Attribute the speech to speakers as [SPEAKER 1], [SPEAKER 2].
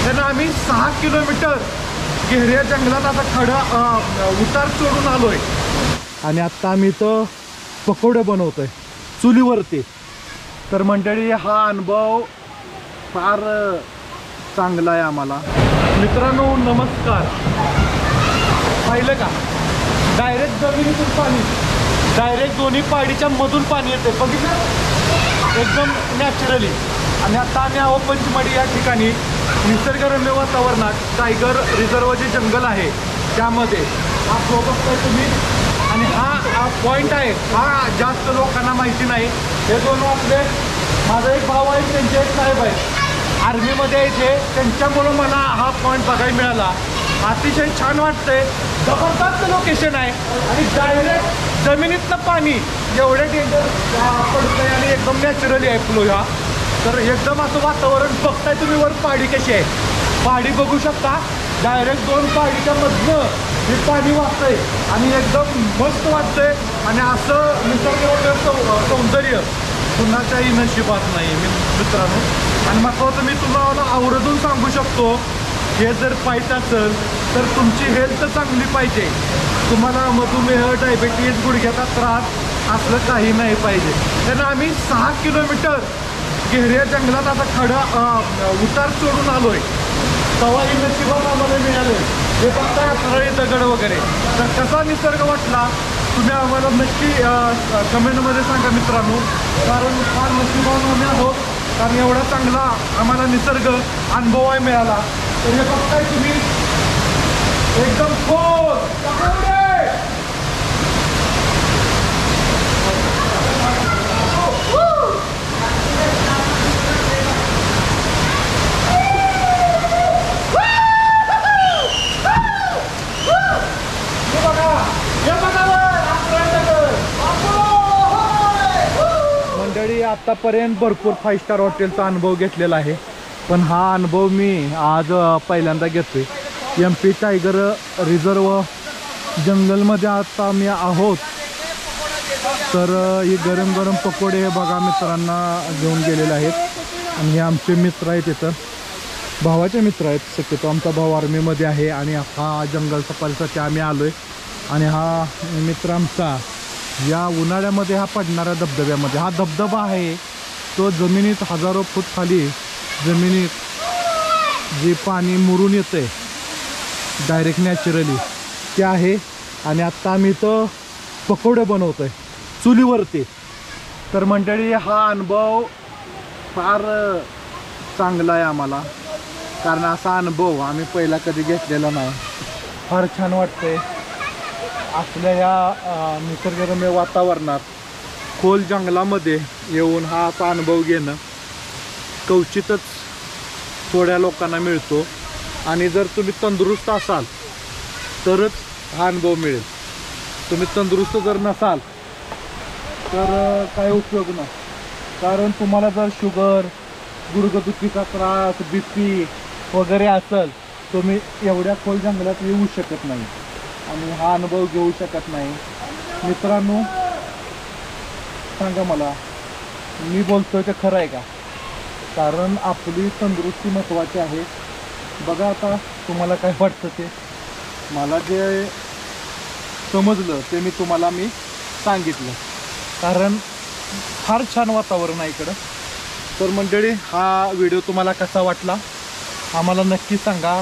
[SPEAKER 1] त्यांना आम्ही 6 किलोमीटर गहिऱ्या जंगलात आता खडा उतार चढून आलोय आणि आत्ता आम्ही इथं पकोडे बनवतोय चुलीवरती। तर मंडळी हा अनुभव फार चांगला आहे आम्हाला। मित्रांनो नमस्कार। पाहिलं का डायरेक्ट जमिनीतून पाणी, डायरेक्ट दोन्ही पाडीच्या मधून पाणी येते, बघितलं एकदम नॅचरली। आणि आता आम्ही आहो पंचमढी या ठिकाणी निसर्गरम्य वातावरणात टायगर रिझर्व जे जंगल आहे त्यामध्ये हा फ्लो बघताय तुम्ही। आणि हा पॉईंट आहे, हा जास्त लोकांना माहिती नाही। हे दोन आपले माझा एक भाऊ आहे, त्यांचे एक साहेब आहे आर्मीमध्ये आहे इथे, त्यांच्यामुळं मला हा पॉईंट बघायला मिळाला। अतिशय छान वाटतंय, जबरदस्त लोकेशन आहे आणि डायरेक्ट जमिनीतलं पाणी एवढे डेंजर पडतंय आणि एकदम नॅचरली आहे फ्लो हा। तर एकदम असं वातावरण बघताय तुम्ही, वर पहाडी कशी आहे, पहाडी बघू शकता, डायरेक्ट दोन पहाडीच्या मधनं हे पाणी वाहतंय आणि एकदम मस्त वाटतंय। आणि असं निसर्गरम्य सौंदर्य कुणाच्याही नशिबात नाही मित्रांनो। आणि महत्त्वाचं मी तुम्हाला आवर्जून सांगू शकतो, हे जर पाहिजे असेल तर तुमची हेल्थ चांगली पाहिजे, तुम्हाला मधुमेह, डायबेटीज, गुडघ्याचा त्रास असलं काही नाही पाहिजे। त्यांना आम्ही 6 किलोमीटर गहिऱ्या जंगलात आता खडा उतार चढून आलोय, तवाही नशिबात आम्हाला मिळाले। हे फक्त सरळी दगड वगैरे। तर कसा निसर्ग वाटला तुम्ही आम्हाला नक्की कमेंटमध्ये सांगा मित्रांनो, कारण फार नशिबान आम्ही आहोत, कारण एवढा चांगला आम्हाला निसर्ग अनुभवाय मिळाला। तर हे बघताय तुम्ही एकदम खोल मंडळी। आतापर्यंत भरपूर 5 स्टार हॉटेलचा अनुभव घेतलेला आहे, पण हा अनुभव मी आज पहिल्यांदा घेतोय। MP टायगर रिझर्व जंगलमध्ये आता आम्ही आहोत। तर हे गरम गरम पकोडे हे बघा मित्रांना घेऊन गेलेले आहेत आणि हे आमचे मित्र आहेत, इथं भावाचे मित्र आहेत शक्यतो। आमचा भाऊ आर्मीमध्ये आहे आणि हा जंगल सफारीसाठी आम्ही आलोय। आणि हा मित्र आमचा या उन्हाळ्यामध्ये हा पडणाऱ्या धबधब्यामध्ये, हा धबधबा आहे तो जमिनीत हजारो फूट खाली जमिनीत जे पाणी मुरून येतंय डायरेक्ट नॅचरली ते आहे। आणि आत्ता आम्ही इथं पकोडे बनवतोय चुलीवरती। तर मंडळी हा अनुभव फार चांगला आहे आम्हाला, कारण असा अनुभव आम्ही पहिला कधी घेतलेला नाही। फार छान वाटतंय असल्या या निसर्गरम्य वातावरणात खोल जंगलामध्ये येऊन हा असा अनुभव घेणं क्वचितच थोड्या लोकांना मिळतो। आणि जर तुम्ही तंदुरुस्त असाल तरच हा अनुभव मिळेल, तुम्ही तंदुरुस्त जर नसाल तर काय उपयोग नाही। कारण तुम्हाला जर शुगर, गुडघेदुखीचा त्रास, BP वगैरे असेल, तुम्ही एवढ्या खोल जंगलात येऊ शकत नाही आणि हा अनुभव घेऊ शकत नाही। मित्रांनो सांगा मला, मी बोलतोय ते खरं आहे का? कारण आपली तंदुरुस्ती महत्त्वाची आहे। बघा आता तुम्हाला काय वाटतं ते, मला जे समजलं ते मी तुम्हाला सांगितलं, कारण फार छान वातावरण आहे इकडं। तर मंडळी हा व्हिडिओ तुम्हाला कसा वाटला आम्हाला नक्की सांगा।